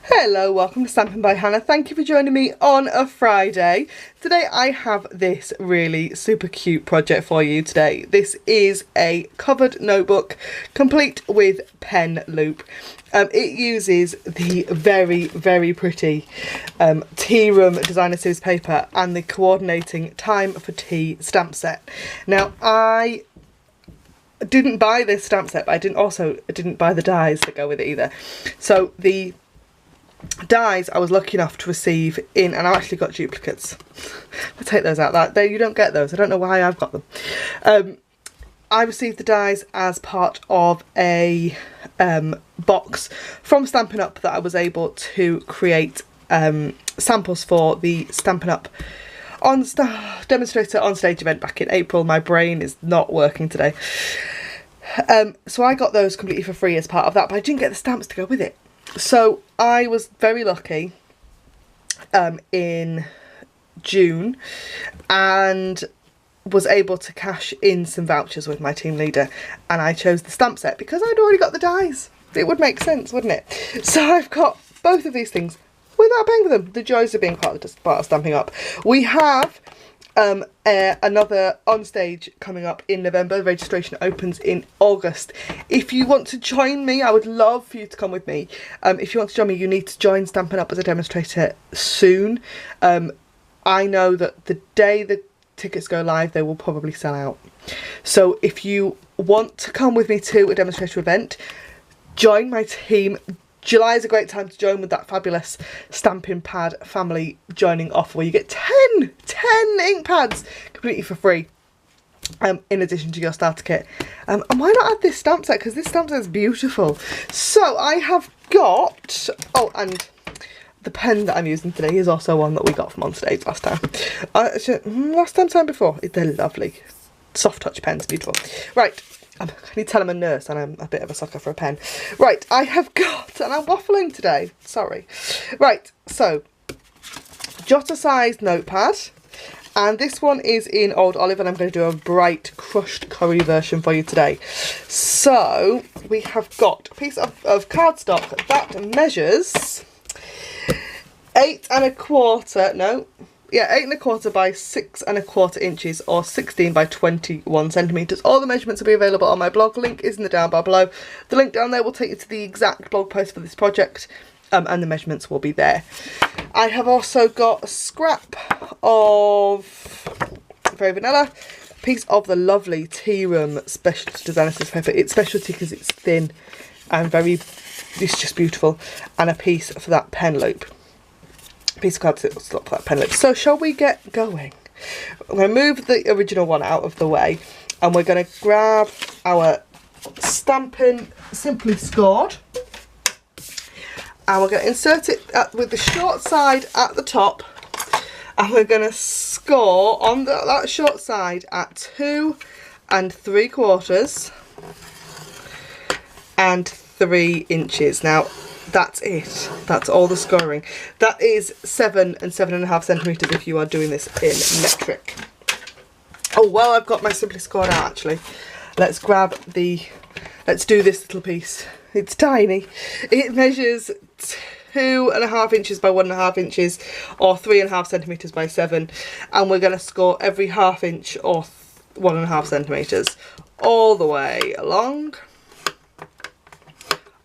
Hello, welcome to Stampin' by Hannah. Thank you for joining me on a Friday. Today I have this really super cute project for you today. This is a covered notebook complete with pen loop. It uses the very pretty Tea Room Designer Series paper and the coordinating Time for Tea stamp set. Now I didn't buy this stamp set, but I didn't buy the dies that go with it either. So the dies I was lucky enough to receive in, and I actually got duplicates. I'll take those out. You don't get those. I don't know why I've got them. I received the dies as part of a box from Stampin' Up that I was able to create samples for the Stampin' Up on Demonstrator on stage event back in April. My brain is not working today. So I got those completely for free as part of that, but I didn't get the stamps to go with it. So I was very lucky in June and was able to cash in some vouchers with my team leader, and I chose the stamp set because I'd already got the dies. It would make sense, wouldn't it? So I've got both of these things without paying for them. The joys of being part of Stamping Up. We have another on stage coming up in November. The registration opens in August. If you want to join me, I would love for you to come with me. If you want to join me, you need to join Stampin' Up as a demonstrator soon. I know that the day the tickets go live, they will probably sell out. So if you want to come with me to a demonstrator event, join my team. July is a great time to join with that fabulous Stampin' Pad family joining offer where you get 10 ink pads completely for free in addition to your starter kit. And why not add this stamp set, because this stamp set is beautiful. So I have got, oh, and the pen that I'm using today is also one that we got from on stage last time. Time before. They're lovely. Soft touch pens, beautiful. Right. I need to tell I'm a nurse and I'm a bit of a sucker for a pen. Right, I have got, and I'm waffling today, sorry. Right, so, jotter sized notepad, and this one is in Old Olive, and I'm going to do a bright crushed curry version for you today. So, we have got a piece of cardstock that measures 8 1/4 by 6 1/4 inches, or 16 by 21 centimetres. All the measurements will be available on my blog. Link is in the down bar below. The link down there will take you to the exact blog post for this project, and the measurements will be there. I have also got a scrap of very vanilla piece of the lovely Tea Room Special Designer Series paper. It's specialty because it's thin and it's just beautiful, and a piece for that pen loop. Piece of cardstock for that pen loop. So shall we get going? I'm going to move the original one out of the way, and we're going to grab our Stampin' Simply Scored, and we're going to insert it with the short side at the top, and we're going to score on that short side at 2 3/4 and 3 inches. Now that's it. That's all the scoring. That is 7 and 7.5 centimetres if you are doing this in metric. Oh, well, I've got my Simply Scored out actually. Let's do this little piece. It's tiny. It measures 2.5 inches by 1.5 inches, or 3.5 centimetres by 7, and we're going to score every 1/2 inch or 1.5 centimetres all the way along,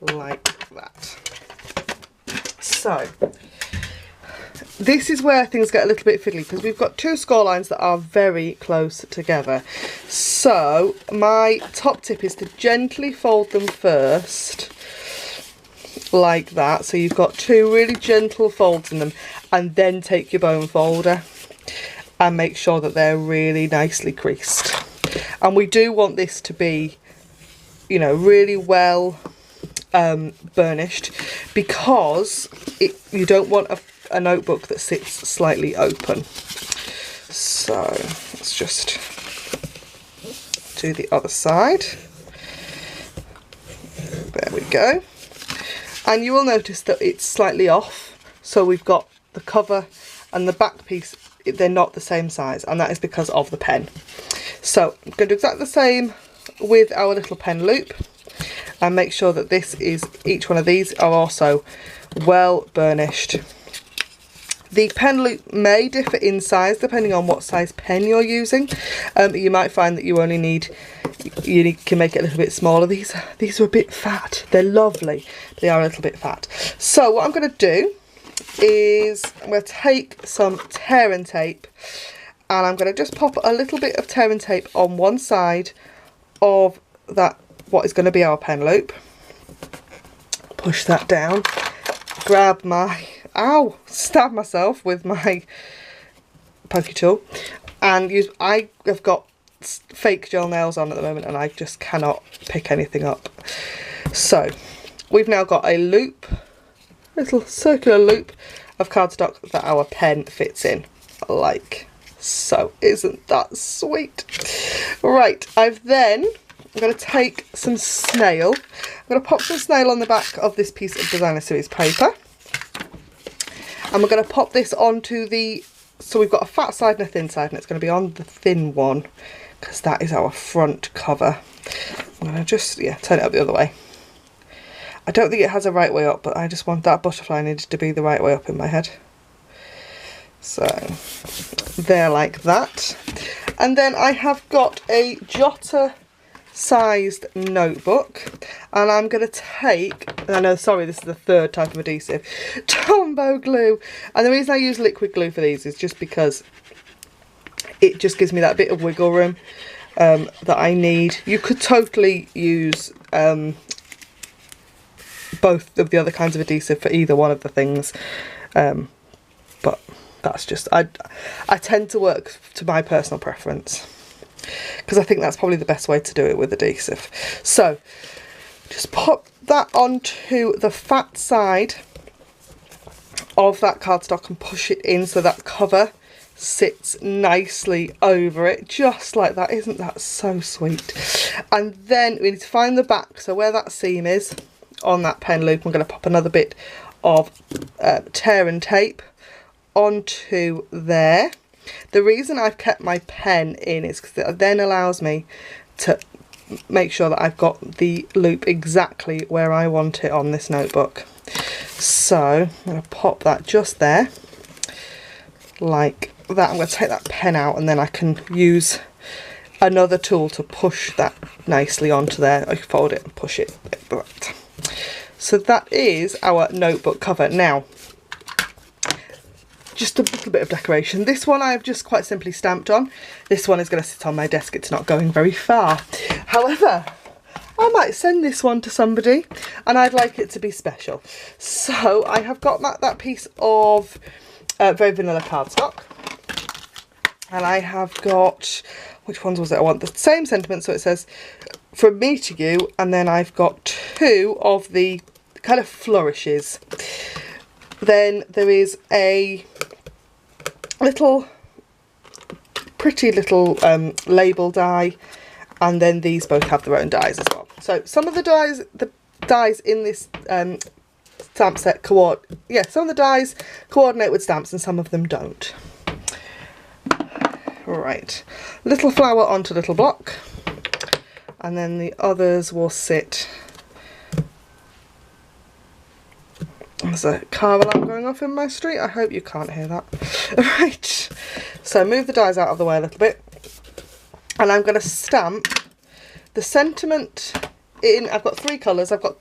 like that. So, this is where things get a little bit fiddly, because we've got two score lines that are very close together. So, my top tip is to gently fold them first, like that. So you've got two really gentle folds in them, and then take your bone folder and make sure that they're really nicely creased. And we do want this to be, you know, really well burnished, because you don't want a notebook that sits slightly open. So let's just do the other side. There we go. And you will notice that it's slightly off. So we've got the cover and the back piece, they're not the same size, and that is because of the pen. So I'm going to do exactly the same with our little pen loop, and make sure that each one of these are also well burnished. The pen loop may differ in size depending on what size pen you're using. You might find that you only need, can make it a little bit smaller. These are a bit fat. They're lovely. They are a little bit fat. So what I'm going to do is I'm going to take some tear and tape, and I'm going to just pop a little bit of tear and tape on one side of that, what is going to be our pen loop. Push that down, grab my, stab myself with my pokey tool, and use, I have got fake gel nails on at the moment and I just cannot pick anything up. So we've now got a loop, little circular loop of cardstock that our pen fits in, like so. Isn't that sweet? Right, I'm going to take some snail. I'm going to pop some snail on the back of this piece of designer series paper, and we're going to pop this onto the, so we've got a fat side and a thin side, and it's going to be on the thin one because that is our front cover. I'm going to just, turn it up the other way. I don't think it has a right way up, but I just want that butterfly needed to be the right way up in my head. So there, like that. And then I have got a jotter sized notebook, and I'm going to take, and I know, sorry, this is the third type of adhesive, Tombow glue. And the reason I use liquid glue for these is just because it just gives me that bit of wiggle room that I need. You could totally use both of the other kinds of adhesive for either one of the things, but that's just, I tend to work to my personal preference because I think that's probably the best way to do it with adhesive. So just pop that onto the fat side of that cardstock and push it in so that cover sits nicely over it, just like that. Isn't that so sweet? And then we need to find the back, so where that seam is on that pen loop, I'm going to pop another bit of tear and tape onto there. The reason I've kept my pen in is because it then allows me to make sure that I've got the loop exactly where I want it on this notebook. So I'm going to pop that just there like that. I'm going to take that pen out, and then I can use another tool to push that nicely onto there. I can fold it and push it like that. So that is our notebook cover. Now, just a little bit of decoration. This one I've just quite simply stamped on. This one is going to sit on my desk. It's not going very far. However, I might send this one to somebody and I'd like it to be special. So I have got that piece of very vanilla cardstock, and I have got, which ones was it? I want the same sentiment, so it says from me to you, and then I've got two of the kind of flourishes. Then there is a little pretty little label die, and then these both have their own dies as well. So some of the dies in this stamp set some of the dies coordinate with stamps and some of them don't. Right, little flower onto little block, and then the others will sit. There's a car alarm going off in my street. I hope you can't hear that. Right, so move the dies out of the way a little bit, and I'm going to stamp the sentiment in. I've got three colours. I've got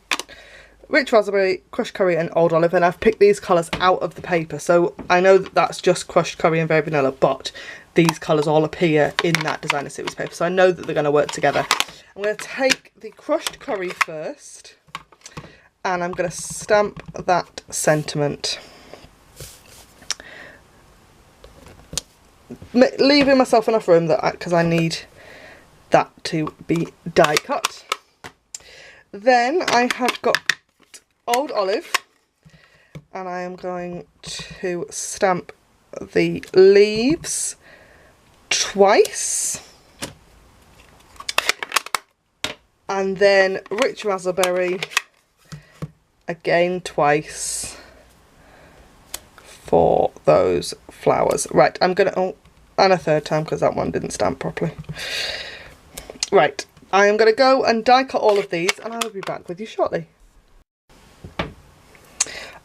Rich Raspberry, Crushed Curry and Old Olive, and I've picked these colours out of the paper, so I know that that's just Crushed Curry and Very Vanilla, but these colours all appear in that designer series paper, so I know that they're going to work together. I'm going to take the Crushed Curry first, and I'm going to stamp that sentiment, leaving myself enough room that because I need that to be die cut. Then I have got Old Olive, and I am going to stamp the leaves twice, and then Rich Raspberry again twice for those flowers. Right, I'm gonna, oh, and a third time because that one didn't stamp properly. Right, I am gonna go and die cut all of these, and I will be back with you shortly.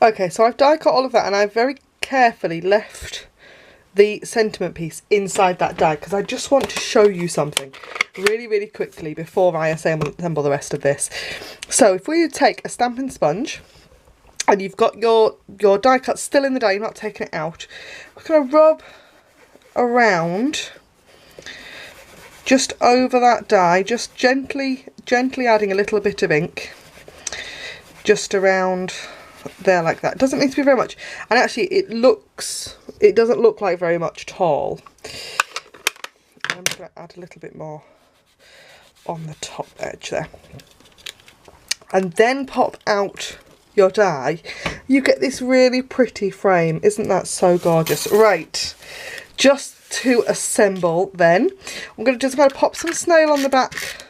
Okay, so I've die cut all of that, and I've very carefully left the sentiment piece inside that die because I just want to show you something really quickly before I assemble the rest of this. So if we take a stamping sponge and you've got your die cut still in the die, you're not taking it out, we're going to rub around just over that die, just gently adding a little bit of ink just around there like that. It doesn't need to be very much, and actually it doesn't look like very much at all. I'm just going to add a little bit more on the top edge there, and then pop out your die. You get this really pretty frame. Isn't that so gorgeous? Right, just to assemble then, I'm going to pop some snail on the back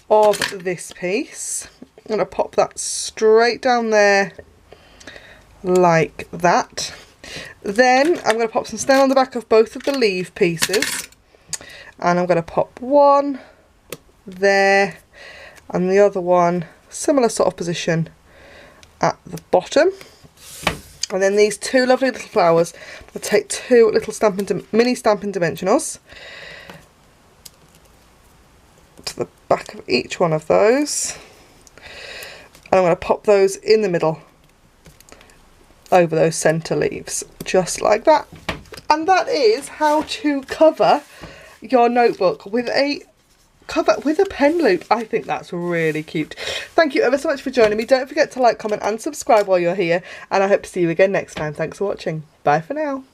of this piece. I'm going to pop that straight down there like that. Then I'm going to pop some snail on the back of both of the leaf pieces, and I'm going to pop one there and the other one similar sort of position at the bottom. And then these two lovely little flowers, I'll take two little mini Stampin' Dimensionals to the back of each one of those, and I'm going to pop those in the middle over those centre leaves, just like that. And that is how to cover your notebook with a pen loop. I think that's really cute. Thank you ever so much for joining me. Don't forget to like, comment and subscribe while you're here, and I hope to see you again next time. Thanks for watching. Bye for now.